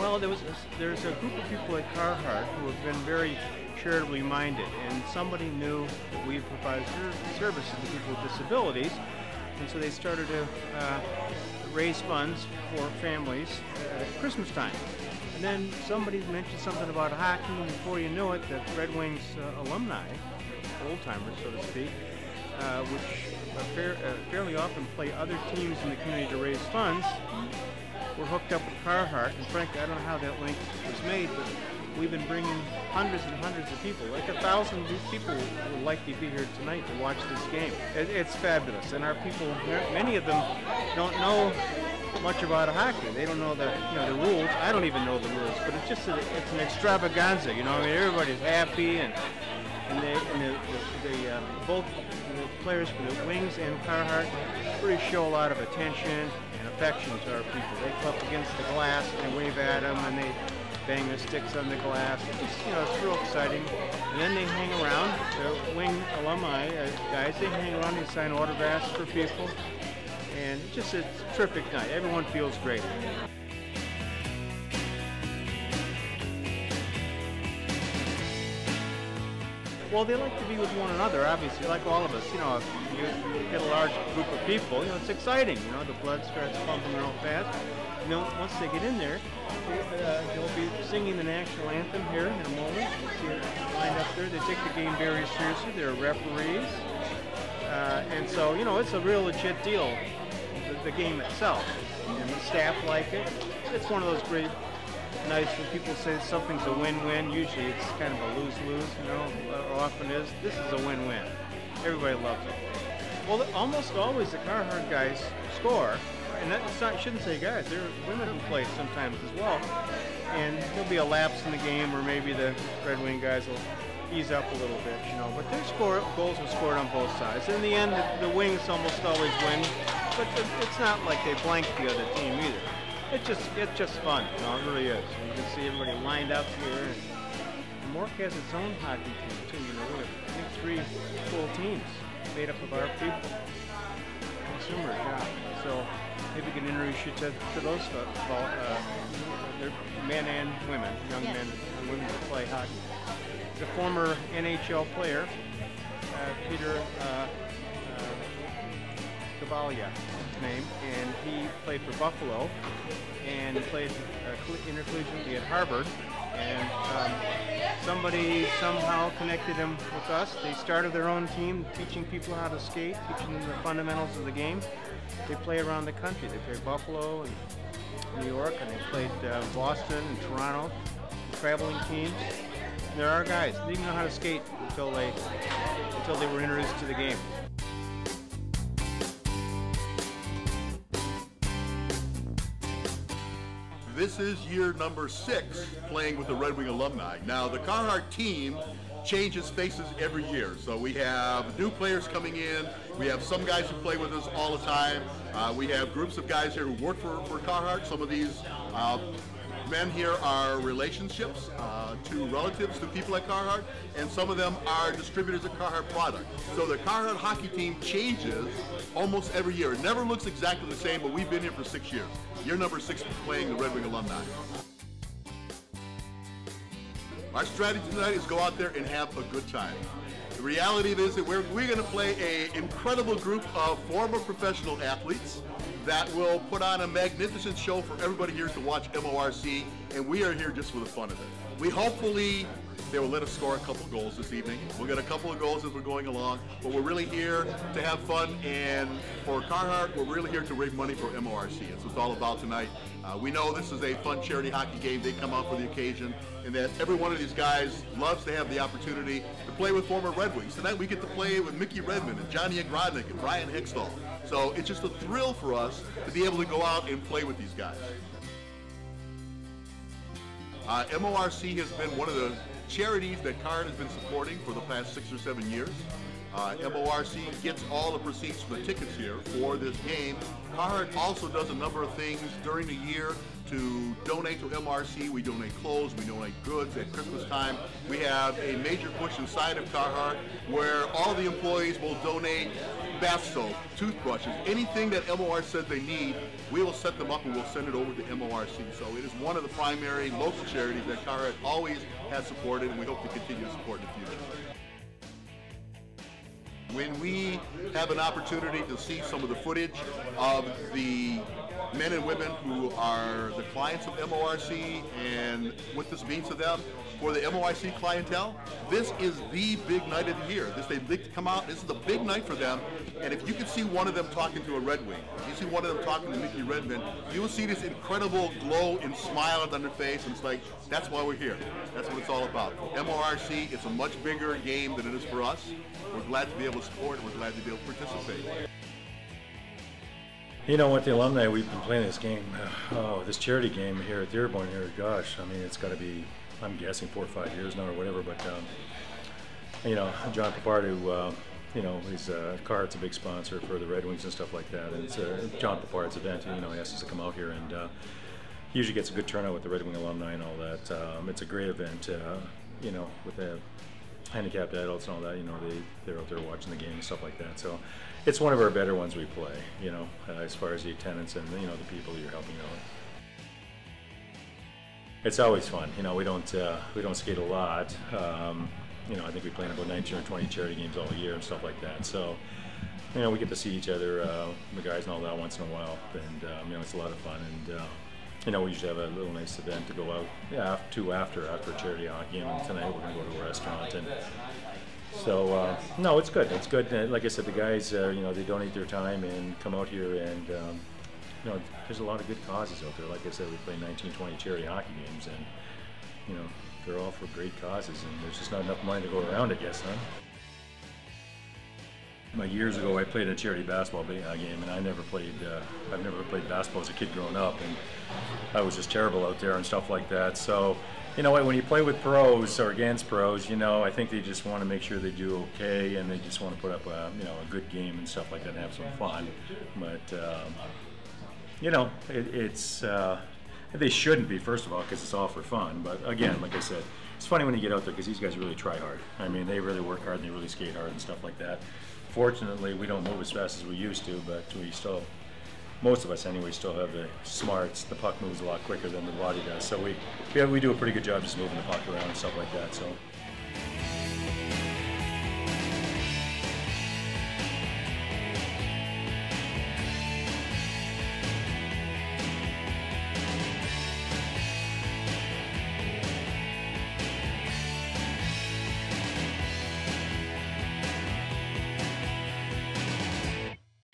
Well, there's a group of people at Carhartt who have been very charitably minded, and somebody knew that we provide services to people with disabilities, and so they started to raise funds for families at Christmas time. And then somebody mentioned something about hockey, and before you know it, the Red Wings alumni, old-timers so to speak, which fairly often play other teams in the community to raise funds, we're hooked up with Carhartt, and frankly, I don't know how that link was made, but we've been bringing hundreds and hundreds of people. Like 1,000 people will likely be here tonight to watch this game. It's fabulous, and our people, many of them don't know much about hockey. They don't know the rules. I don't even know the rules, but it's just it's an extravaganza. I mean, everybody's happy, and both the players for the Wings and Carhartt really show a lot of attention and affection to our people. They come up against the glass and they wave at them, and they bang their sticks on the glass. It's just, it's real exciting. And then they hang around. The Wing alumni guys, they hang around and sign autographs for people. And it's a terrific night. Everyone feels great. Well, they like to be with one another, obviously, like all of us. If you get a large group of people, it's exciting. The blood starts pumping real fast. Once they get in there, they'll be singing the national anthem here in a moment. You see it lined up there. They take the game very seriously. They're referees. And so, it's a real legit deal, the game itself. And the staff like it. It's one of those great nights when people say something's a win-win. Usually it's kind of a lose-lose, or often is. This is a win-win. Everybody loves it. Well, almost always the Carhartt guys score. And I shouldn't say guys, there are women who play sometimes as well. And there'll be a lapse in the game, or maybe the Red Wing guys will ease up a little bit, but goals are scored on both sides. In the end, the Wings almost always win, but it's not like they blank the other team either. It's just fun, it really is. You can see everybody lined up here. And MORC has its own hockey team too. We have, I think, 3 full teams made up of our people, consumers. Yeah. So maybe we can introduce you to those they're men and women, young men and women who play hockey. He's a former NHL player, Peter Cavalia, his name, and he played for Buffalo and played intercollegiately at Harvard. And somebody somehow connected him with us. They started their own team, teaching people how to skate, teaching them the fundamentals of the game. They play around the country. They play Buffalo and New York, and they played Boston and Toronto, traveling teams. And there are guys. They didn't know how to skate until they were introduced to the game. This is year number 6 playing with the Red Wing alumni. Now, the Carhartt team changes faces every year. So we have new players coming in. We have some guys who play with us all the time. We have groups of guys here who work for Carhartt. Some of these men here are relationships to relatives to people at Carhartt, and some of them are distributors of Carhartt product. So the Carhartt hockey team changes almost every year. It never looks exactly the same, but we've been here for 6 years. Year number 6 playing the Red Wing alumni. Our strategy tonight is go out there and have a good time. The reality is that we're going to play an incredible group of former professional athletes that will put on a magnificent show for everybody here to watch MORC, and we are here just for the fun of it. We hopefully they will let us score a couple goals this evening. We'll get a couple of goals as we're going along, but we're really here to have fun, and for Carhartt, we're really here to raise money for MORC. That's what it's all about tonight. We know this is a fun charity hockey game. They come out for the occasion, and that every one of these guys loves to have the opportunity to play with former Red Wings. Tonight we get to play with Mickey Redmond and Johnny Agrodnik and Brian Hextall. So it's just a thrill for us to be able to go out and play with these guys. MORC has been one of the charities that Carhartt has been supporting for the past 6 or 7 years. MORC gets all the proceeds from the tickets here for this game. Carhartt also does a number of things during the year to donate to MORC. We donate clothes, we donate goods at Christmas time. We have a major push inside of Carhartt where all the employees will donate bath soap, toothbrushes, anything that MOR says they need, we will set them up and we'll send it over to MORC. So it is one of the primary local charities that Carhartt always has supported, and we hope to continue to support in the future. When we have an opportunity to see some of the footage of the men and women who are the clients of MORC and what this means to them, for the MORC clientele, this is the big night of the year. They like to come out, this is a big night for them, and if you can see one of them talking to a Red Wing, if you see one of them talking to Mickey Redmond, you will see this incredible glow and smile on their face, and it's like, that's why we're here. That's what it's all about. For MORC, it's a much bigger game than it is for us. We're glad to be able to support it. We're glad to be able to participate. You know what, the alumni, we've been playing this game, this charity game here at Dearborn here, gosh, I mean, it's got to be, I'm guessing 4 or 5 years now or whatever, but, you know, John Papard, who, you know, he's, Carhartt's a big sponsor for the Red Wings and stuff like that, and it's John Papard's event, you know, he asks us to come out here, and he usually gets a good turnout with the Red Wing alumni and all that. It's a great event, you know, with the handicapped adults and all that, you know, they're out there watching the game and stuff like that. So it's one of our better ones we play, you know, as far as the attendance and, you know, the people you're helping out. It's always fun, you know, we don't skate a lot. You know, I think we play in about 19 or 20 charity games all year and stuff like that. So, you know, we get to see each other, the guys and all that once in a while, and, you know, it's a lot of fun. And, you know, we usually have a little nice event to go out after a charity hockey, and tonight we're going to go to a restaurant. And so, no, it's good. It's good. Like I said, the guys, you know, they donate their time and come out here, and, you know, there's a lot of good causes out there. Like I said, we play 19, 20 charity hockey games, and, you know, they're all for great causes, and there's just not enough money to go around, I guess, huh? Years ago, I played a charity basketball game, and I've never played basketball as a kid growing up, and I was just terrible out there and stuff like that. So, you know what, when you play with pros or against pros, you know, I think they just want to make sure they do okay, and they just want to put up a, you know, a good game and stuff like that and have some fun. But, you know, they shouldn't be, first of all, because it's all for fun. But again, like I said, it's funny when you get out there because these guys really try hard. I mean, they really work hard and they really skate hard and stuff like that. Fortunately, we don't move as fast as we used to, but we still, most of us anyway, still have the smarts. The puck moves a lot quicker than the body does. So we do a pretty good job just moving the puck around and stuff like that. So.